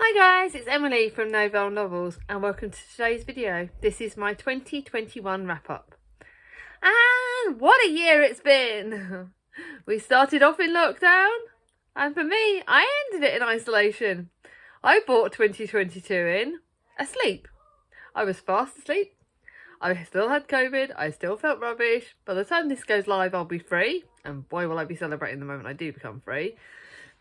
Hi guys, it's Emily from Novelle Novels and welcome to today's video. This is my 2021 wrap up. And what a year it's been! We started off in lockdown and for me, I ended it in isolation. I bought 2022 in asleep. I was fast asleep. I still had COVID. I still felt rubbish. By the time this goes live, I'll be free. And boy, will I be celebrating the moment I do become free.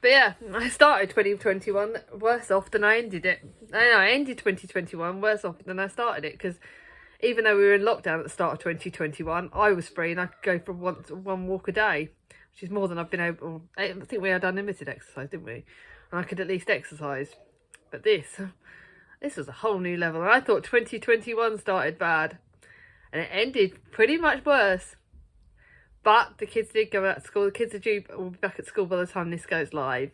But yeah, I started 2021 worse off than I ended it. I ended 2021 worse off than I started it because even though we were in lockdown at the start of 2021, I was free and I could go for one walk a day, which is more than I've been able. I think we had unlimited exercise, didn't we? And I could at least exercise. But this was a whole new level. And I thought 2021 started bad and it ended pretty much worse. But the kids did go out to school. The kids are due will be back at school by the time this goes live.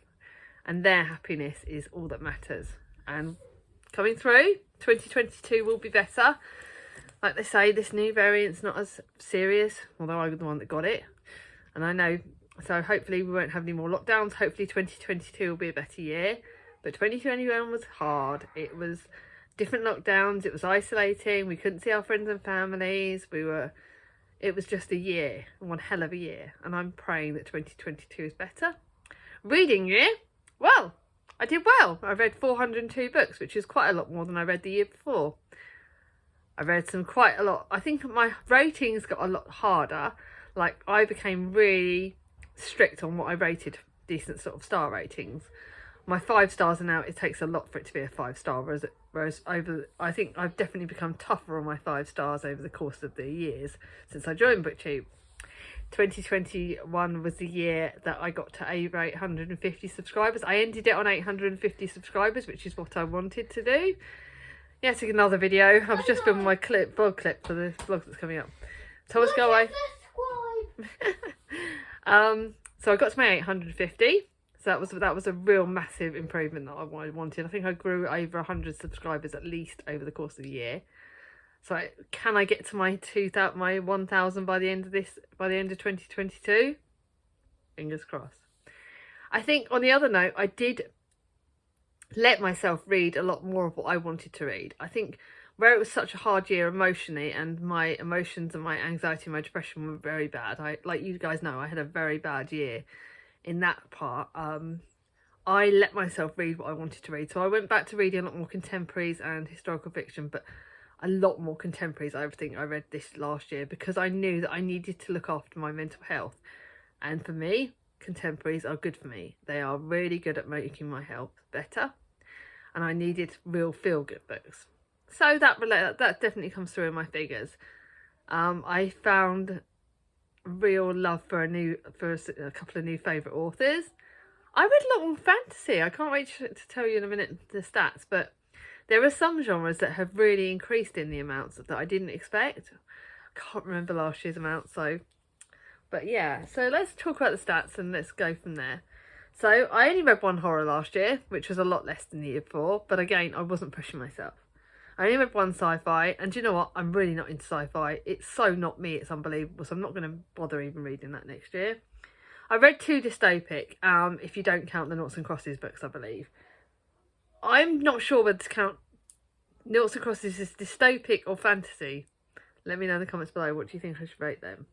And their happiness is all that matters. And coming through, 2022 will be better. Like they say, this new variant's not as serious, although I'm the one that got it. And I know, so hopefully we won't have any more lockdowns. Hopefully 2022 will be a better year. But 2021 was hard. It was different lockdowns. It was isolating. We couldn't see our friends and families. It was just a year, one hell of a year, and I'm praying that 2022 is better. Reading year, well, I did well. I read 402 books, which is quite a lot more than I read the year before. I read quite a lot. I think my ratings got a lot harder. Like, I became really strict on what I rated decent sort of star ratings. My 5 stars are now, it takes a lot for it to be a 5-star, whereas I think I've definitely become tougher on my 5 stars over the course of the years since I joined BookTube. 2021 was the year that I got to over 850 subscribers. I ended it on 850 subscribers, which is what I wanted to do. Yeah, it's another video. I've just been my vlog clip for the vlog that's coming up. Thomas, go away. So I got to my 850. So that was a real massive improvement that I wanted. I think I grew over 100 subscribers at least over the course of the year. So can I get to my 1,000 by the end of 2022? Fingers crossed. I think on the other note, I did let myself read a lot more of what I wanted to read. I think where it was such a hard year emotionally and my emotions and my anxiety and my depression were very bad. Like you guys know, I had a very bad year. In that part, I let myself read what I wanted to read. So I went back to reading a lot more contemporaries and historical fiction, but a lot more contemporaries I think I read this last year because I knew that I needed to look after my mental health. And for me, contemporaries are good for me. They are really good at making my health better. And I needed real feel-good books. So that definitely comes through in my figures. I found real love for a couple of new favourite authors. I read a lot more fantasy. I can't wait to tell you in a minute the stats, but there are some genres that have really increased in the amounts that I didn't expect. I can't remember last year's amount, but yeah, so let's talk about the stats and let's go from there. So I only read 1 horror last year, which was a lot less than the year before, but again, I wasn't pushing myself. I only read 1 sci-fi, and do you know what? I'm really not into sci-fi. It's so not me, it's unbelievable, so I'm not going to bother even reading that next year. I read 2 dystopic, if you don't count the Noughts and Crosses books, I believe. I'm not sure whether to count Noughts and Crosses as dystopic or fantasy. Let me know in the comments below, what do you think I should rate them?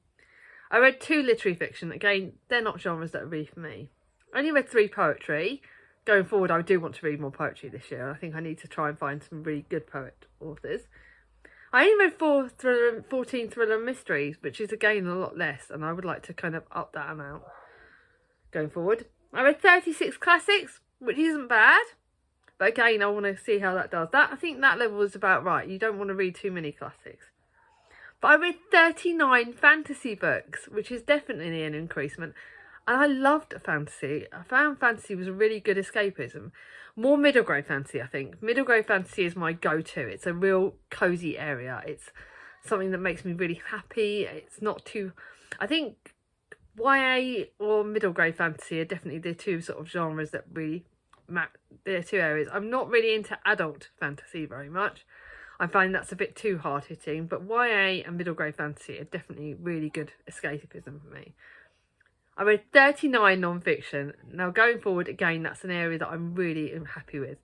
I read 2 literary fiction. Again, they're not genres that are really for me. I only read 3 poetry. Going forward, I do want to read more poetry this year. I think I need to try and find some really good poet authors. I only read 14 thriller mysteries, which is again a lot less, and I would like to kind of up that amount going forward. I read 36 classics, which isn't bad, but again, I want to see how that does. I think that level is about right. You don't want to read too many classics. But I read 39 fantasy books, which is definitely an increasement. And I loved fantasy. I found fantasy was a really good escapism. More middle grade fantasy, I think. Middle grade fantasy is my go-to. It's a real cosy area. It's something that makes me really happy. It's not too... I think YA or middle grade fantasy are definitely the 2 sort of genres that really... They're 2 areas. I'm not really into adult fantasy very much. I find that's a bit too hard-hitting. But YA and middle grade fantasy are definitely really good escapism for me. I read 39 non-fiction. Now going forward, again, that's an area that I'm really happy with.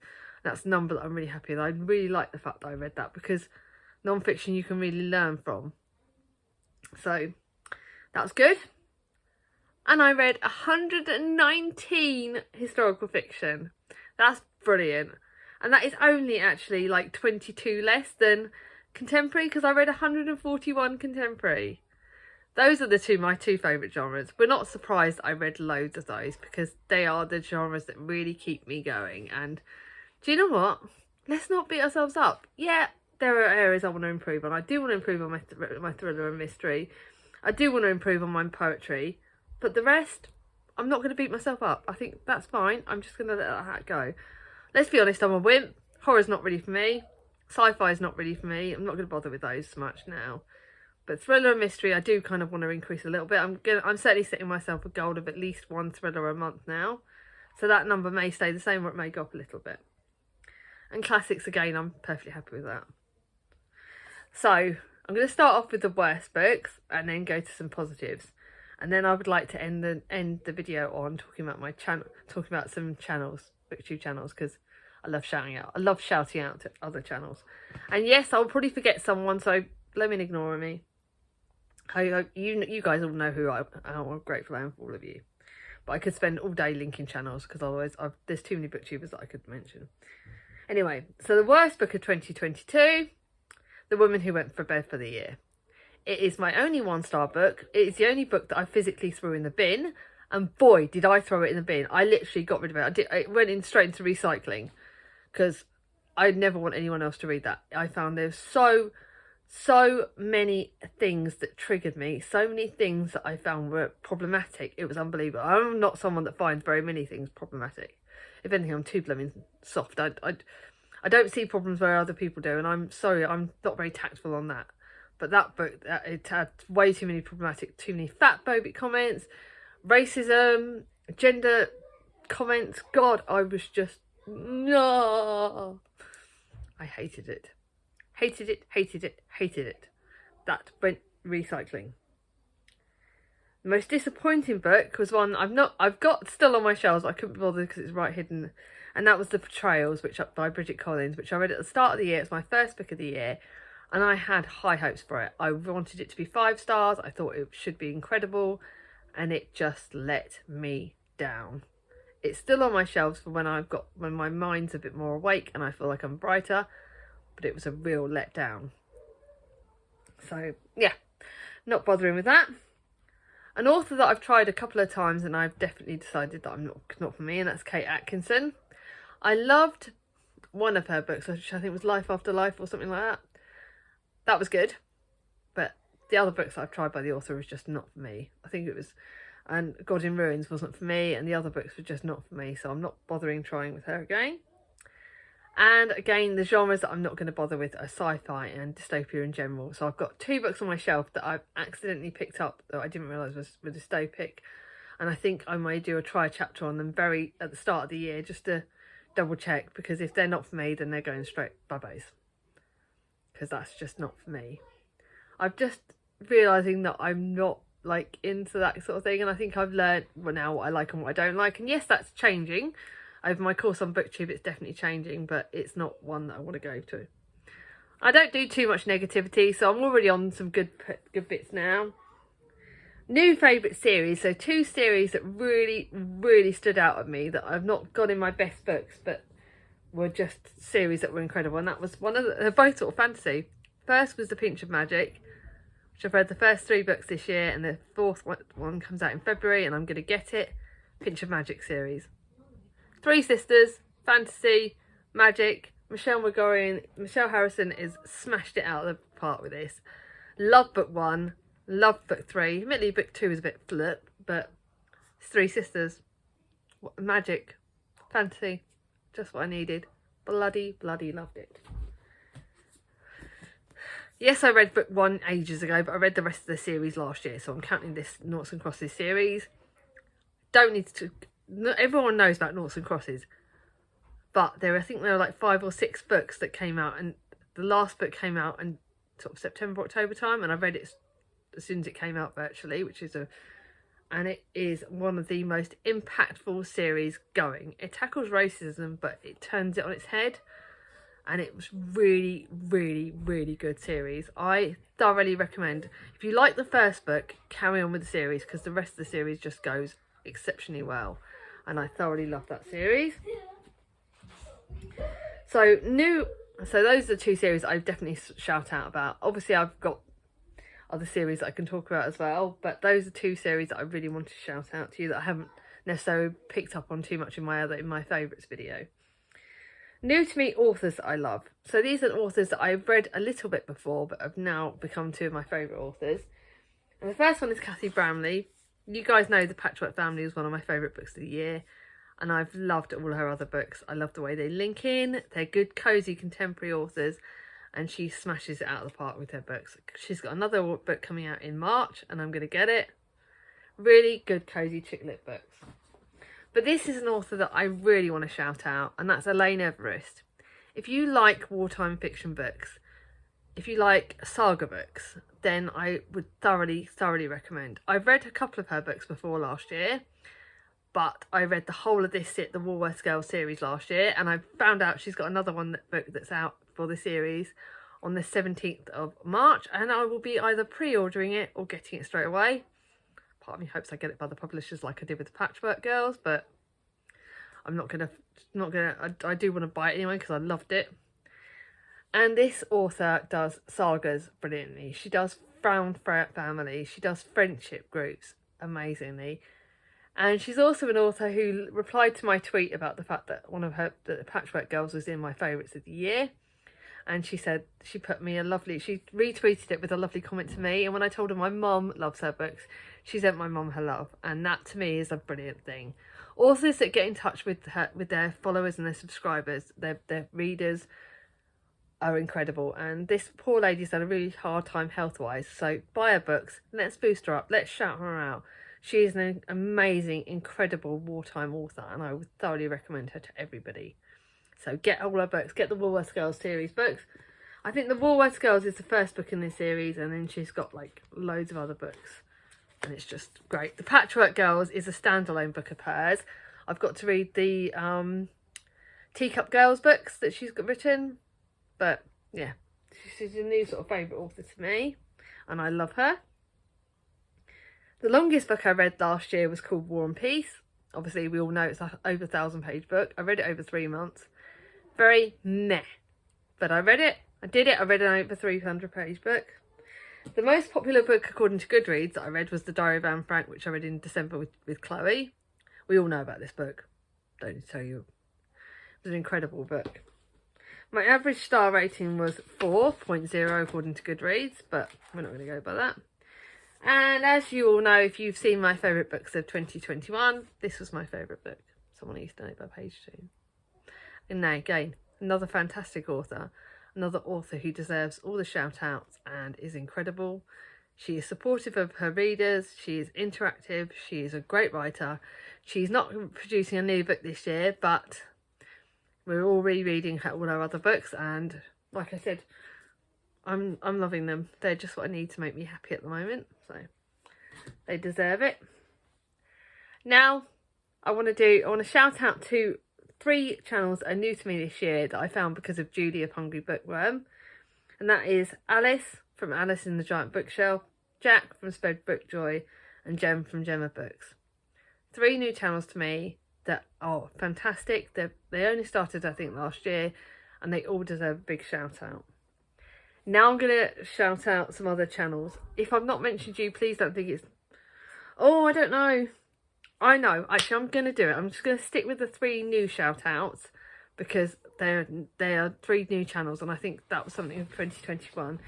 That's a number that I'm really happy with. I really like the fact that I read that, because non-fiction you can really learn from. So that's good. And I read 119 historical fiction. That's brilliant. And that is only actually like 22 less than contemporary, because I read 141 contemporary. Those are my two favourite genres. We're not surprised I read loads of those, because they are the genres that really keep me going. And do you know what? Let's not beat ourselves up. Yeah, there are areas I want to improve on. I do want to improve on my thriller and mystery. I do want to improve on my poetry. But the rest, I'm not going to beat myself up. I think that's fine. I'm just going to let that go. Let's be honest, I'm a wimp. Horror's not really for me. Sci-fi is not really for me. I'm not going to bother with those so much now. But thriller and mystery, I do kind of want to increase a little bit. I'm certainly setting myself a goal of at least one thriller a month now. So that number may stay the same, or it may go up a little bit. And classics, again, I'm perfectly happy with that. So I'm going to start off with the worst books and then go to some positives. And then I would like to end the video on talking about my channel, talking about some channels, BookTube channels, because I love shouting out. I love shouting out to other channels. And yes, I'll probably forget someone, so let me ignore me. You guys all know how grateful I am for all of you. But I could spend all day linking channels, because otherwise there's too many booktubers that I could mention. Anyway, so the worst book of 2022, The Woman Who Went for Bed for the Year. It is my only 1-star book. It is the only book that I physically threw in the bin. And boy, did I throw it in the bin. I literally got rid of it. It went straight into recycling, because I never want anyone else to read that. I found there's so many things that triggered me. So many things that I found were problematic. It was unbelievable. I'm not someone that finds very many things problematic. If anything, I'm too blooming soft. I don't see problems where other people do. And I'm sorry, I'm not very tactful on that. But that book, it had way too many too many fat-phobic comments, racism, gender comments. God, I was just, no. I hated it. Hated it, hated it, hated it. That went recycling. The most disappointing book was one I've got still on my shelves. I couldn't be bothered because it's right hidden. And that was The Portrayals, by Bridget Collins, which I read at the start of the year. It's my first book of the year. And I had high hopes for it. I wanted it to be 5 stars. I thought it should be incredible. And it just let me down. It's still on my shelves for when my mind's a bit more awake and I feel like I'm brighter. But it was a real letdown. So, yeah. Not bothering with that. An author that I've tried a couple of times and I've definitely decided that I'm not for me. And that's Kate Atkinson. I loved one of her books, which I think was Life After Life or something like that. That was good, but the other books that I've tried by the author was just not for me. I think it was, and God in Ruins wasn't for me, and the other books were just not for me, so I'm not bothering trying with her again. And again, the genres that I'm not going to bother with are sci-fi and dystopia in general. So I've got 2 books on my shelf that I've accidentally picked up that I didn't realise were dystopic, and I think I may do a try chapter on them at the start of the year, just to double check, because if they're not for me, then they're going straight bye-byes. Because that's just not for me. I'm just realising that I'm not like into that sort of thing, and I think I've learned now what I like and what I don't like. And yes, that's changing. Over my course on BookTube, it's definitely changing, but it's not one that I want to go to. I don't do too much negativity, so I'm already on some good bits now. New favourite series, so 2 series that really stood out at me that I've not got in my best books, but were just series that were incredible. And that was they're both sort of fantasy. First was The Pinch of Magic, which I've read the first 3 books this year, and the 4th one comes out in February, and I'm going to get it. Pinch of Magic series. 3 sisters, fantasy, magic. Michelle Harrison is smashed it out of the park with this. Love book 1, love book 3. Admittedly, book 2 is a bit flip, but it's 3 sisters. Magic, fantasy. Just what I needed. Bloody loved it. Yes, I read book 1 ages ago, but I read the rest of the series last year, so I'm counting this Noughts and Crosses series. Don't need to... Everyone knows about Noughts and Crosses, but I think there were like 5 or 6 books that came out, and the last book came out in sort of September, October time, and I read it as soon as it came out virtually, which is and it is one of the most impactful series going. It tackles racism, but it turns it on its head, and it was really, really, really good series. I thoroughly recommend. If you like the first book, carry on with the series, because the rest of the series just goes exceptionally well, and I thoroughly love that series. So those are the two series I definitely shout out about. Obviously, I've got other series that I can talk about as well, but those are two series that I really want to shout out to you that I haven't necessarily picked up on too much in my favourites video. New to me authors that I love. So these are authors that I've read a little bit before, but have now become two of my favourite authors. And the first one is Cathy Bramley. You guys know The Patchwork Family was one of my favourite books of the year, and I've loved all her other books. I love the way they link in. They're good, cosy, contemporary authors, and she smashes it out of the park with her books. She's got another book coming out in March, and I'm going to get it. Really good, cosy chick lit books. But this is an author that I really want to shout out, and that's Elaine Everest. If you like wartime fiction books, if you like saga books, then I would thoroughly recommend. I've read a couple of her books before last year, but I read the whole of the Woolworths Girls series last year, and I found out she's got another book that's out for the series on the 17th of March, and I will be either pre-ordering it or getting it straight away. Part of me hopes I get it by the publishers like I did with the Patchwork Girls, but I'm not gonna. I do want to buy it anyway because I loved it. And this author does sagas brilliantly. She does found family. She does friendship groups amazingly. And she's also an author who replied to my tweet about the fact that the Patchwork Girls was in my favourites of the year. And she said, she retweeted it with a lovely comment to me. And when I told her my mum loves her books, she sent my mum her love. And that to me is a brilliant thing. Authors that get in touch with their followers and their subscribers, their readers, are incredible. And this poor lady's had a really hard time health-wise. So buy her books, let's boost her up, let's shout her out. She is an amazing, incredible wartime author, and I would thoroughly recommend her to everybody. So get all her books, get the Woolworths Girls series books. I think the Woolworths Girls is the first book in this series, and then she's got like loads of other books, and it's just great. The Patchwork Girls is a standalone book of hers. I've got to read the Teacup Girls books that she's got written, but yeah, she's a new sort of favourite author to me, and I love her. The longest book I read last year was called War and Peace. Obviously, we all know it's an over 1,000-page book. I read it over 3 months. Very meh. But I read it. I did it. I read an over 300-page book. The most popular book, according to Goodreads, that I read was The Diary of Anne Frank, which I read in December with Chloe. We all know about this book. Don't need to tell you. It was an incredible book. My average star rating was 4.0 according to Goodreads, but we're not going to go by that. And as you all know, if you've seen my favourite books of 2021, this was my favourite book. Someone used to know it by page 2. And now again, another fantastic author. Another author who deserves all the shout outs and is incredible. She is supportive of her readers. She is interactive. She is a great writer. She's not producing a new book this year, but we're all rereading all her other books. And like I said, I'm loving them. They're just what I need to make me happy at the moment. So they deserve it. Now I want to shout out to 3 channels that are new to me this year that I found because of Julie of Hungry Bookworm. And that is Alice from Alice in the Giant Bookshelf, Jack from Spread Bookjoy, and Jem from Gemma Books. 3 new channels to me that are fantastic. They only started, I think, last year, and they all deserve a big shout out. Now I'm going to shout out some other channels. If I've not mentioned you, please don't think it's... Oh, I don't know. I know. Actually, I'm going to do it. I'm just going to stick with the 3 new shout outs because they are 3 new channels, and I think that was something of 2021.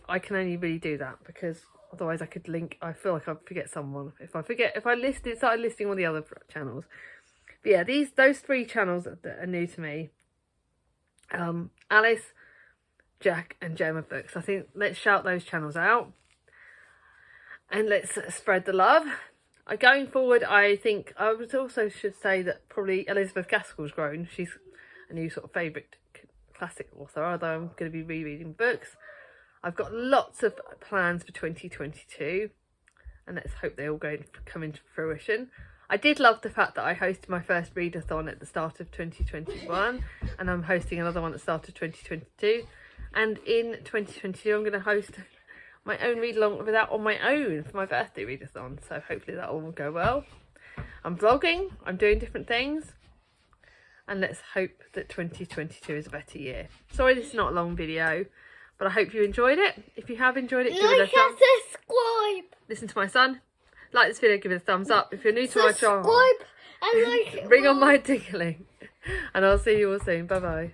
I can only really do that because otherwise I could link... I feel like I'd forget someone. If I started listing all the other channels. But yeah, those 3 channels that are new to me. Alice, Jack and Gemma Books. I think let's shout those channels out and let's spread the love. Going forward, I think I would also should say that probably Elizabeth Gaskell's grown. She's a new sort of favourite classic author, although I'm going to be rereading books. I've got lots of plans for 2022, and let's hope they all come into fruition. I did love the fact that I hosted my first readathon at the start of 2021, and I'm hosting another one at the start of 2022. And in 2022, I'm going to host my own read along with that on my own for my birthday readathon. So hopefully that all will go well. I'm vlogging, I'm doing different things, and let's hope that 2022 is a better year. Sorry this is not a long video, but I hope you enjoyed it. If you have enjoyed it, give it a thumbs up. Subscribe. Listen to my son. Like this video, give it a thumbs up. If you're new to my channel, subscribe and like bring on my tickling. And I'll see you all soon. Bye bye.